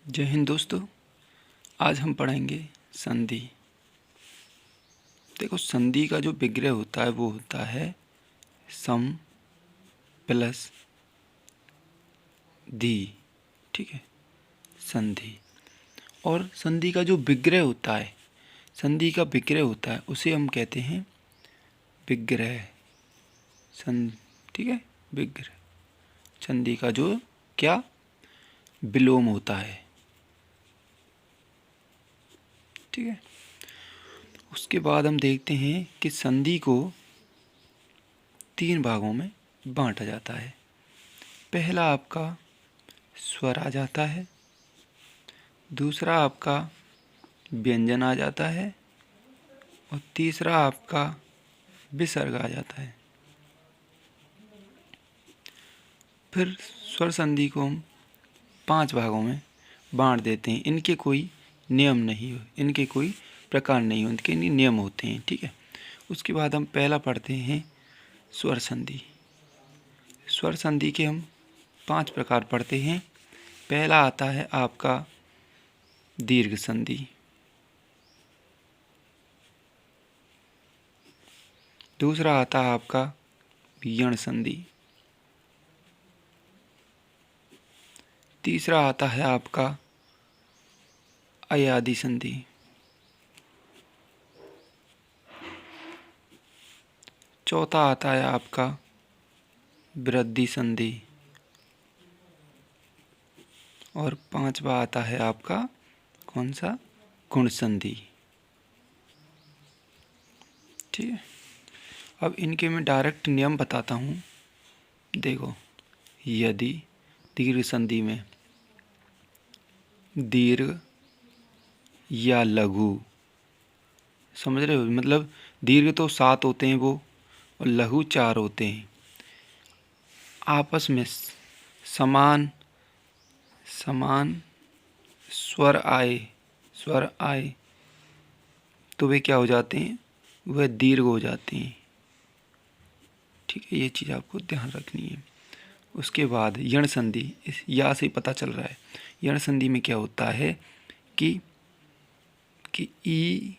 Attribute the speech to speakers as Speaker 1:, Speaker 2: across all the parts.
Speaker 1: जय हिंद दोस्तों। आज हम पढ़ेंगे संधि। देखो, संधि का जो विग्रह होता है वो होता है सम प्लस धी। ठीक है, संधि। और संधि का जो विग्रह होता है, संधि का विग्रह होता है उसे हम कहते हैं विग्रह। ठीक है, विग्रह। संधि का जो क्या विलोम होता है। ठीक है, उसके बाद हम देखते हैं कि संधि को 3 भागों में बांटा जाता है। पहला आपका स्वर आ जाता है, दूसरा आपका व्यंजन आ जाता है और तीसरा आपका विसर्ग आ जाता है। फिर स्वर संधि को हम 5 भागों में बांट देते हैं। इनके कोई नियम नहीं हो, इनके कोई प्रकार नहीं हो, इनके नियम होते हैं। ठीक है, उसके बाद हम पहला पढ़ते हैं स्वर संधि। स्वर संधि के हम 5 प्रकार पढ़ते हैं। पहला आता है आपका दीर्घ संधि, दूसरा आता है आपका यण संधि, तीसरा आता है आपका अयादि संधि, चौथा आता है आपका वृद्धि संधि और 5वां आता है आपका कौन सा, गुण संधि। ठीक है, अब इनके मैं डायरेक्ट नियम बताता हूँ। देखो, यदि दीर्घ संधि में दीर्घ या लघु, समझ रहे हो, मतलब दीर्घ तो 7 होते हैं वो और लघु 4 होते हैं, आपस में समान स्वर आए तो वे क्या हो जाते हैं, वह दीर्घ हो जाते हैं। ठीक है, ये चीज़ आपको ध्यान रखनी है। उसके बाद यण संधि, इस या से पता चल रहा है। यण संधि में क्या होता है कि ई,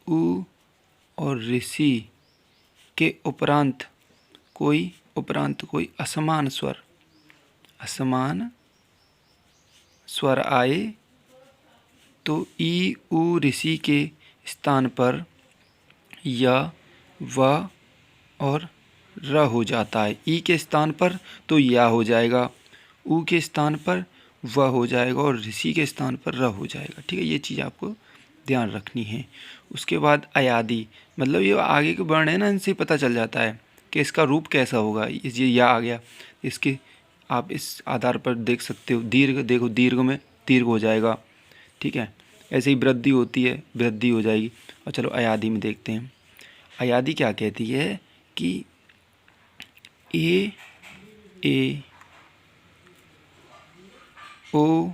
Speaker 1: उ और ऋषि के उपरांत कोई असमान स्वर आए तो ई, उ, ऋषि के स्थान पर या, व और र हो जाता है। ई के स्थान पर तो या हो जाएगा, उ के स्थान पर व हो जाएगा और ऋषि के स्थान पर र हो जाएगा। ठीक है, ये चीज़ आपको ध्यान रखनी है। उसके बाद अयादि, मतलब ये आगे के वर्ण है ना, इनसे पता चल जाता है कि इसका रूप कैसा होगा। ये या आ गया, इसके आप इस आधार पर देख सकते हो। दीर्घ, देखो दीर्घ में दीर्घ हो जाएगा। ठीक है, ऐसे ही वृद्धि होती है, वृद्धि हो जाएगी। और चलो अयादि में देखते हैं। अयादि क्या कहती है कि ए, ओ,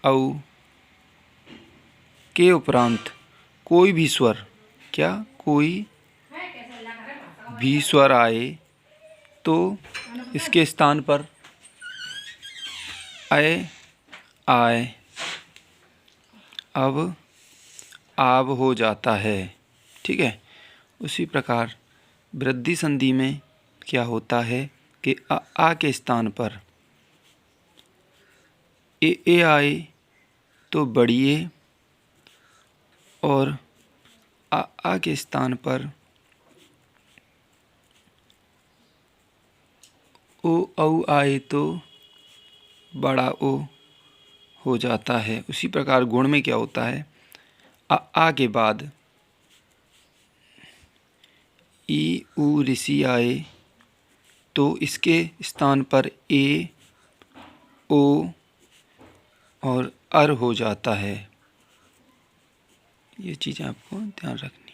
Speaker 1: औ के उपरांत कोई भी स्वर, क्या कोई भी स्वर आए तो इसके स्थान पर आए अब आब हो जाता है। ठीक है, उसी प्रकार वृद्धि संधि में क्या होता है कि आ के स्थान पर ए आए तो बड़ी ए और आ के स्थान पर ओ औ आए तो बड़ा ओ हो जाता है। उसी प्रकार गुण में क्या होता है, आ के बाद ई, उ, ऋषि आए तो इसके स्थान पर ए, ओ और अर हो जाता है। ये चीज़ें आपको ध्यान रखनी।